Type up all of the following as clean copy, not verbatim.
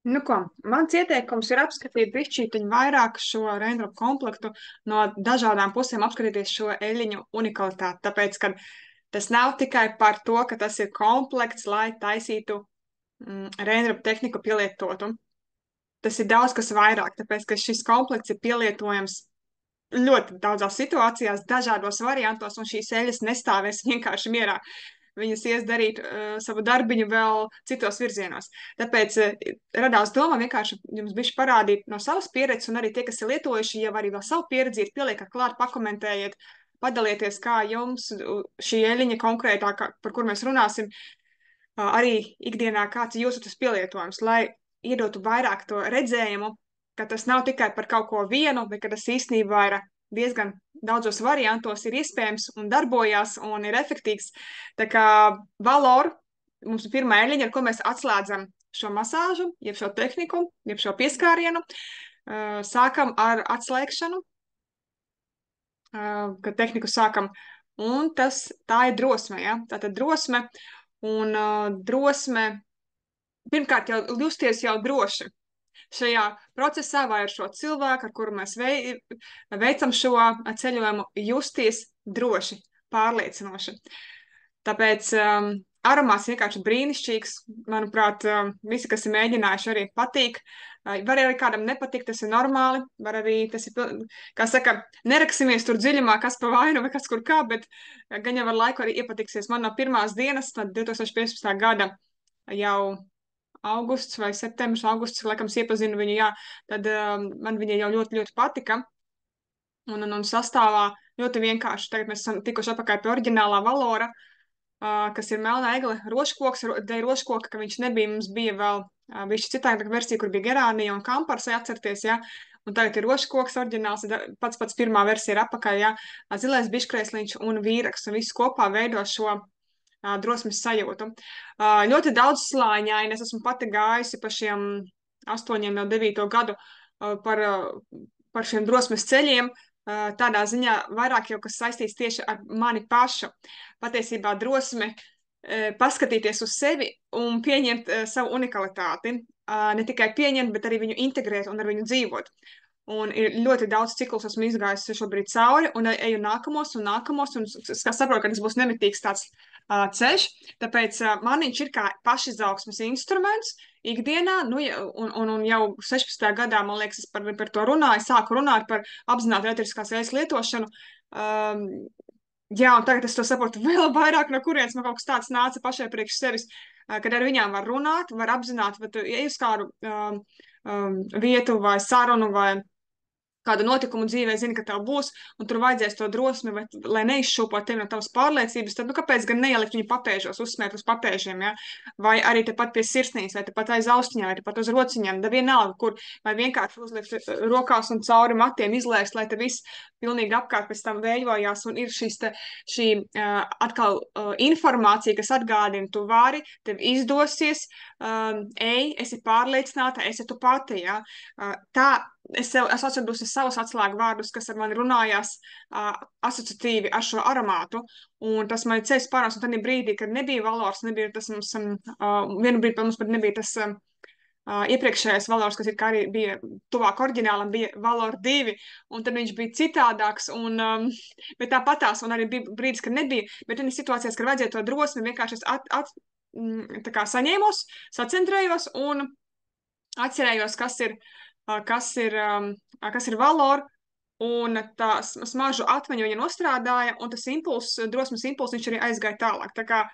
Nu ko, mans ieteikums ir apskatīt bišķītiņu vairāk šo raindropu komplektu no dažādām pusēm, apskatīties šo eļļiņu unikalitāti. Tāpēc, ka tas nav tikai par to, ka tas ir komplekts, lai taisītu raindropu tehniku pielietotu. Tas ir daudz kas vairāk, tāpēc, ka šis komplekts ir pielietojams ļoti daudzās situācijās, dažādos variantos, un šīs eļļas nestāvēs vienkārši mierā. Viņas ies darīt savu darbiņu vēl citos virzienos. Tāpēc radās doma vienkārši jums bišķi parādīt no savas pieredzes, un arī tie, kas ir lietojuši, jau arī vēl savu pieredzi ir pieliekat klāt, pakomentējiet, padalieties, kā jums šī eļļiņa konkrētā, par kur mēs runāsim, arī ikdienā kāds ir jūsu tas pielietojums, lai iedotu vairāk to redzējumu, ka tas nav tikai par kaut ko vienu, bet ka tas īstenībā ir diezgan daudzos variantos ir iespējams un darbojās un ir efektīvs. Tā kā Valor, mums ir pirmā eļļiņa, ar ko mēs atslēdzam šo masāžu, jeb šo tehniku, jeb šo pieskārienu. Sākam ar atslēgšanu, kad tehniku sākam, un tā ir drosme, ja? Tātad drosme, un drosme, pirmkārt jau justies jau droši šajā procesā vai ar šo cilvēku, ar kuru mēs veicam šo ceļojumu, justies droši, pārliecinoši. Tāpēc aromāts vienkārši brīnišķīgs. Manuprāt, visi, kas ir mēģinājuši, arī patīk. Var arī kādam nepatikt, tas ir normāli. Var arī, tas ir, kā saka, neraksimies tur dziļumā, kas pa vainu vai kas kur kā, bet gan jau ar laiku arī iepatiksies. Man no pirmās dienas, tad 2015. gada jau augusts vai septembris, augusts, laikam, iepazinu viņu, jā, tad man viņa jau ļoti, ļoti patika. Un sastāvā ļoti vienkārši. Tagad mēs esam tikuši apakaļ pie oriģinālā valora, kas ir melna egle, roškoks, dēļ roškoka, ka viņš nebija, mums bija vēl bišķi citāda versija, kur bija gerānija un kampars, atcerties, jā. Un tagad ir roškoks oriģināls, pats pirmā versija ir apakaļ, jā, zilais biškrēsliņš un vīraks, un viss kopā veido šo drosmes sajūtu. Ļoti daudz slāņaini. Es esmu pati gājusi pa šiem 8 jau 9 gadu par šiem drosmes ceļiem. Tādā ziņā vairāk jau kas saistīts tieši ar mani pašu. Patiesībā drosme paskatīties uz sevi un pieņemt savu unikalitāti. Ne tikai pieņemt, bet arī viņu integrēt un ar viņu dzīvot. Un ir ļoti daudz ciklus esmu izgājusi šobrīd cauri, un eju nākamos, un saprotu, ka tas būs nemitīgs tāds ceļš. Tāpēc man viņš ir kā pašizaugsmes instruments ikdienā, nu, un jau 16. gadā, man liekas, es par to runāju, sāku runāt par apzinātu elektriskās eļļas lietošanu. Jā, un tagad es to saprotu vēl vairāk, no kurienes man kaut kas tāds nāca pašai priekš sevis, kad ar viņām var runāt, var apzināt, bet ja uz kādu vietu vai sarunu vai kādu notikumu dzīvē, zini, ka tev būs, un tur vajadzēs to drosmi, lai neizšūpot tevi no tavas pārliecības, tad, nu, kāpēc gan neielikt viņu papēžos, uzsmēt uz papēžiem, ja? Vai arī tepat pie sirsnīs, vai tepat aiz austiņām, vai tepat uz rociņām, da vienalga, kur, vai vienkārši uzliekt rokās un cauri matiem izlēst, lai te viss pilnīgi apkārt pēc tam veļojās, un ir šī atkal informācija, kas atgādina, tu vari, tev izdosies, esi pārliecināta, esi tu pati, ja? Tā, es atradusi savus atslēgu vārdus, kas ar mani runājās asociatīvi ar šo aromātu, un tas man ceļš pārnās, un tad brīdī, kad nebija valors, nebija tas mums, vienu brīdi mums pat nebija tas iepriekšējais valors, kas arī bija tuvāk oriģinālam, bija valor 2, un tad viņš bija citādāks, bet tāpatās, un arī bija brīdis, kad nebija, bet tad situācijās, kad vajadzēja to drosmi, vienkārši es tā kā saņēmos, sacentrējos un atcerējos, kas ir valor, un tā smaržu atmiņu viņa nostrādāja, un tas impulss, drosmes impulss, viņš arī aizgāja tālāk. Tā kā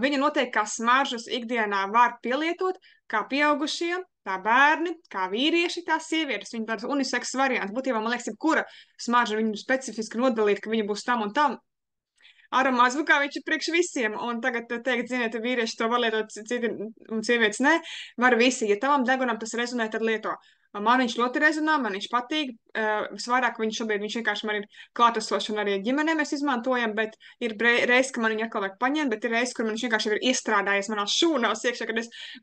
viņa noteikti kā smaržas ikdienā var pielietot, kā pieaugušie, tā bērni, kā vīrieši, tā sievietes. Viņa tāds uniseks variants. Būtībā, man liekas, jebkura smarža viņu specifiski nodalīt, ka viņa būs tam un tam. Aromāts, kā viņš ir priekš visiem, un tagad teikt, ziniet, vīrieši to var lietot, citi un sievietes ne, var visi. Ja tavam degunam tas rezonē, tad lieto. Man viņš ļoti rezonē, man viņš patīk. Visvairāk viņš vienkārši man ir klātesoši, un arī ģimenē mēs izmantojam, bet ir reizes, ka man viņu atkal vajag paņemt, bet ir reizes, kur man viņš vienkārši ir iestrādājies manās šūnās iekšā, kad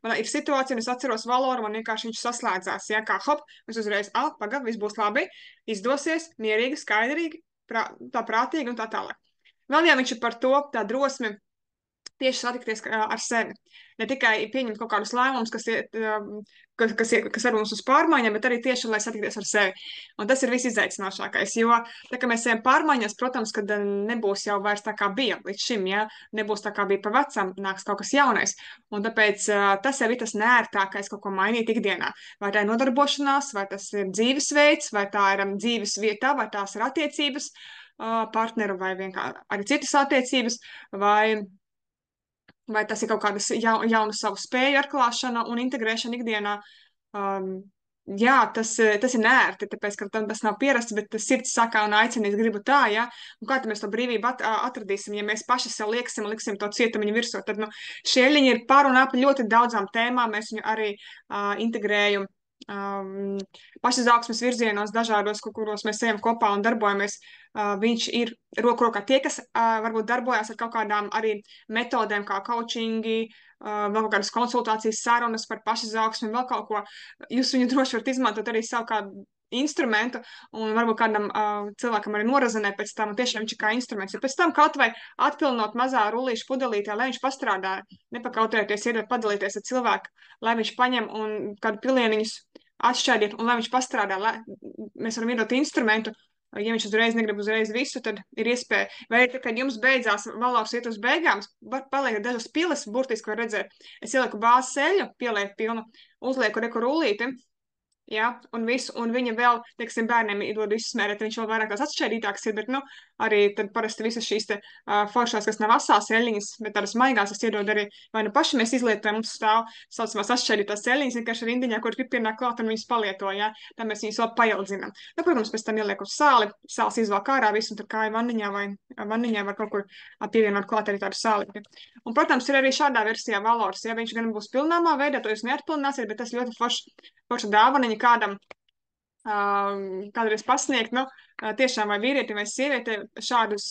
man ir situācija, un es atceros valoru, man vienkārši viņš saslēdzās, ja, kā hop, es uzreiz, pagad, viss būs labi, izdosies, mierīgi, skaidrīgi, tā prātīgi un tā tālāk. Vēl jau viņš ir par to, tā drosme tieši satikties ar sevi. Ne tikai pieņemt kaut kādus lēmumus, kas var mums uz pārmaiņām, bet arī tieši, lai satikties ar sevi. Un tas ir visizaicinošākais, jo, tā kā mēs ejam pārmaiņās, protams, kad nebūs jau vairs tā, kā bija līdz šim, ja nebūs tā, kā bija pa vecam, nāks kaut kas jaunais. Un tāpēc tas jau ir tas nērtākais kaut ko mainīt ikdienā. Vai tā ir nodarbošanās, vai tas ir dzīvesveids, vai tā ir dzīves vietā, vai tās ir attiecības partneru, vai vienkārši arī citas attiecības, vai tas ir kaut kādas jaunu savu spēju atklāšana un integrēšana ikdienā. Um, jā, tas ir nērti, tāpēc, ka tas nav pierasts, bet tas sirds saka un aicina, es gribu tā, jā. Un kā tad mēs to brīvību atradīsim, ja mēs paši sev liksim to cietumiņu virsū? Tad, šie eļļiņi ir par un ap ļoti daudzām tēmām, mēs viņu arī integrējam pašizaugsmes virzienos dažādos, kuros mēs ejam kopā un darbojamies. Viņš ir roku rokā tie, kas varbūt darbojas ar kaut kādām arī metodēm, kā coachingi, vēl kaut kādas konsultācijas, sarunas par pašizaugsmi, vēl kaut ko. Jūs viņu droši varat izmantot arī savu kādu instrumentu, un varbūt kādam cilvēkam arī norazinē pēc tam, un tiešām viņš ir kā instruments. Ja pēc tam kaut vai atpilnot mazā rullīšu pudelītē, lai viņš pastrādā, nepakautrēties, iedot padalīties ar cilvēku, lai viņš paņem un kādu pilieniņus atšķaidīt, un lai viņš pastrādā, lai mēs varam iedot instrumentu. Ja viņš uzreiz negrib uzreiz visu, tad ir iespēja. Vai arī, kad jums beidzās valors iet uz beigām, var paliekt dažas piles, burtiski var redzēt. Es ielieku bāzes eļļu, pielieku pilnu, uzlieku reku rullīti, ja, un visu, un viņa vēl, teiksim, bērniem iedod izsmērēt, viņš vēl vairāk tās atšķaidītāks ir, bet, arī tad parasti visas šīs te foršās, kas nav asās eļļiņas, bet tādas maigās, es iedod arī, vai paši mēs izlietojam, mums stāv saucamās atšķaidītās eļļiņas, vienkārši rindiņā, kur pipienāk klāt un viņas palieto, ja, tā mēs viņas vēl paildzinām. Protams, pēc tam ielieku sāli, sāls izvēl ārā visu, un tad kāja vanniņā var kaut kur pievienot klāt arī tādu sāli. Un, protams, ir arī šādā versijā valors, ja viņš gan būs pilnāmā veidā, to jūs neatpilnāsiet, bet tas ļoti forša dāvaniņa kādam kādreiz pasniegt, tiešām vai vīrieti vai sievieti šādus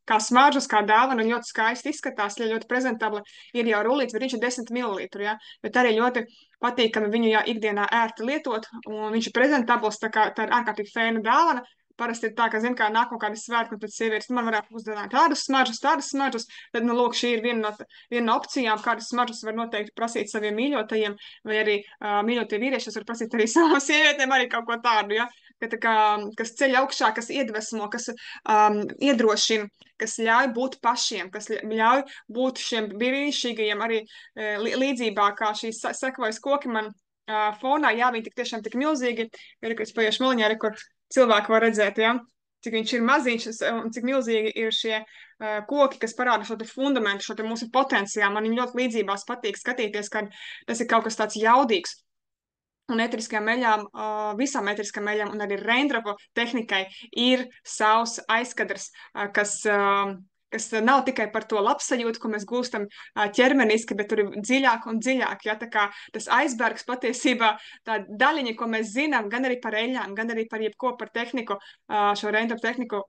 kā smaržus, kā dāvanu, ļoti skaisti izskatās, ļoti prezentabli, ir jau rullīts, bet viņš ir 10 ml, ja, bet arī ļoti patīkami viņu ikdienā ērti lietot, un viņš ir prezentabls, tā ir ārkārtīgi fēna dāvana. Parasti ir tā, ka, zin kā, nāk kaut kādi svētki, un tad sievietes, man varētu uzdevāt tādas smaržas, tad, lūk, šī ir viena no opcijām, kādas smaržas var noteikti prasīt saviem mīļotajiem, vai arī mīļotie vīrieši var prasīt arī savām sievietēm arī kaut ko tādu, ja, kas ceļ augšā, kas iedvesmo, kas iedrošina, kas ļauj būt pašiem, kas ļauj būt šiem brīnišķīgajiem arī līdzībā, kā šīs sekvojas koki man fonā, jā, viņi tik tiešām tik milzīgi, ir, kas paiešu maliņā, arī, kur cilvēki var redzēt, ja, cik viņš ir maziņš un cik milzīgi ir šie koki, kas parāda šo te fundamentu, šo te mūsu potenciālu. Man viņi ļoti līdzībās patīk skatīties, kad tas ir kaut kas tāds jaudīgs. Un eteriskajām eļļām, visām eteriskajām eļļām un arī raindrapu tehnikai ir savs aizkadrs, kas nav tikai par to labsajūtu, ko mēs gūstam ķermeniski, bet tur ir dziļāk un dziļāk. Ja? Tā kā tas aizbergs patiesībā tā daļiņa, ko mēs zinām, gan arī par eļļām, gan arī par jebko par tehniku, šo raindrapu tehniku,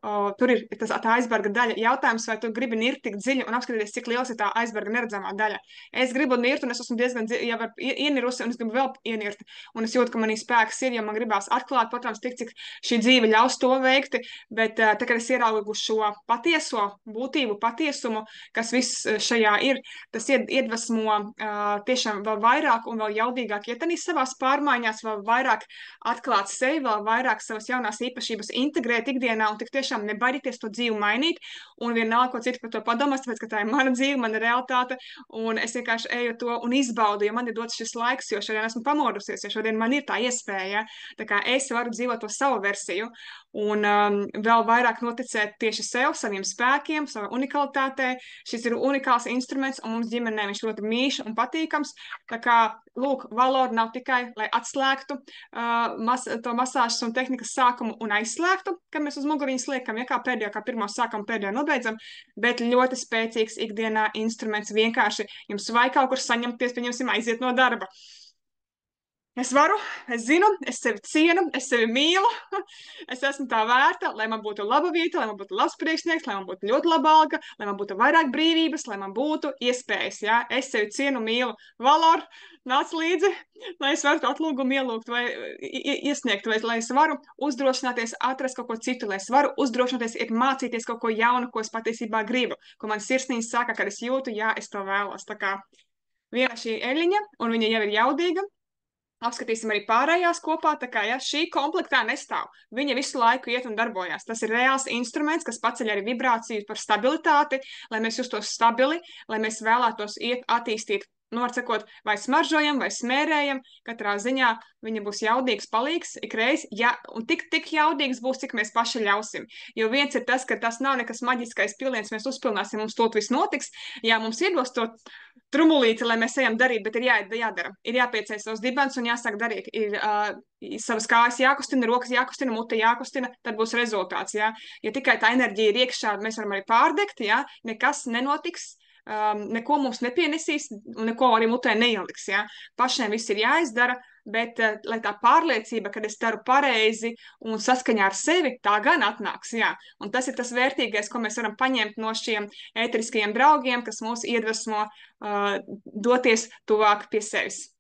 tur ir tā aizberga daļa. Jautājums, vai tu gribi nirt tik dziļi un apskatīties, cik liels ir tā aizberga neredzamā daļa. Es gribu nirt, un es esmu diezgan jau ienirusi, un es gribu vēl ienirt. Un es jūtu, ka manī spēks ir, jo man gribās atklāt, protams, tik, cik šī dzīve ļaus to veikti, bet tā, kad es ieraugu šo patieso patiesumu, kas viss šajā ir, tas iedvesmo tiešām vēl vairāk un vēl jaudīgāk ietenīs savās pārmaiņās, vēl vairāk atklāt sevi, vēl vairāk savas jaunās īpašības integrēt ikdienā un tik tiešām nebaidīties to dzīvi mainīt un vienalga, ko citi par to padomās, tāpēc, ka tā ir mana dzīve, mana realitāte un es vienkārši eju to un izbaudu, jo man ir dots šis laiks, jo šodien esmu pamodusies, jo šodien man ir tā iespēja, tā kā es varu dzīvot to savu versiju un vēl vairāk noticēt tieši sev, saviem spēkiem, savai unikalitātei. Šis ir unikāls instruments, un mums ģimenē viņš ļoti mīļš un patīkams. Tā kā, lūk, valora nav tikai, lai atslēgtu to masāžas un tehnikas sākumu un aizslēgtu, kad mēs uz muguriņas liekam, ja kā pirmo sākam, pēdējo nobeidzam, bet ļoti spēcīgs ikdienā instruments vienkārši jums vai kaut kur saņemties, pieņemsim, aiziet no darba. Es varu, es zinu, es sevi cienu, es sevi mīlu, es esmu tā vērta, lai man būtu laba vieta, lai man būtu labs priekšnieks, lai man būtu ļoti laba alga, lai man būtu vairāk brīvības, lai man būtu iespējas, jā. Es sevi cienu, mīlu. Valor, nāc līdzi, lai es varu atlūgumu ielūgt vai iesniegt, vai lai es varu uzdrošināties atrast kaut ko citu, lai es varu uzdrošināties iet mācīties kaut ko jaunu, ko es patiesībā gribu, ko man sirsnīgi saka, kad es jūtu, jā, es to vēlos. Tā kā viena šī eļļiņa, un viņa jau ir jaudīga. Apskatīsim arī pārējās kopā, tā kā ja, šī komplektā nestāv. Viņa visu laiku iet un darbojās. Tas ir reāls instruments, kas paceļ arī vibrāciju par stabilitāti, lai mēs justos stabili, lai mēs vēlētos iet attīstīt. Nu, var sakot, vai smaržojam, vai smērējam, katrā ziņā viņa būs jaudīgs palīgs ikreiz, ja, un tik jaudīgs būs, cik mēs paši ļausim. Jo viens ir tas, ka tas nav nekas maģiskais piliens, mēs uzpilnāsim, mums to viss notiks. Jā, mums iedos to trumulīti, lai mēs ejam darīt, bet ir jādara. Ir jāpiecēj savs dibens un jāsāk darīt. Ir savas kājas jākustina, rokas jākustina, mute jākustina, tad būs rezultāts. Jā. Ja tikai tā enerģija ir iekšā, mēs varam arī pārdegt, jā, nekas nenotiks. Neko mums nepienesīs, un neko arī mutē neieliks. Ja? Pašiem viss ir jāizdara, bet lai tā pārliecība, ka es daru pareizi un saskaņā ar sevi, tā gan atnāks. Ja? Un tas ir tas vērtīgais, ko mēs varam paņemt no šiem ēteriskajiem draugiem, kas mūs iedvesmo doties tuvāk pie sevis.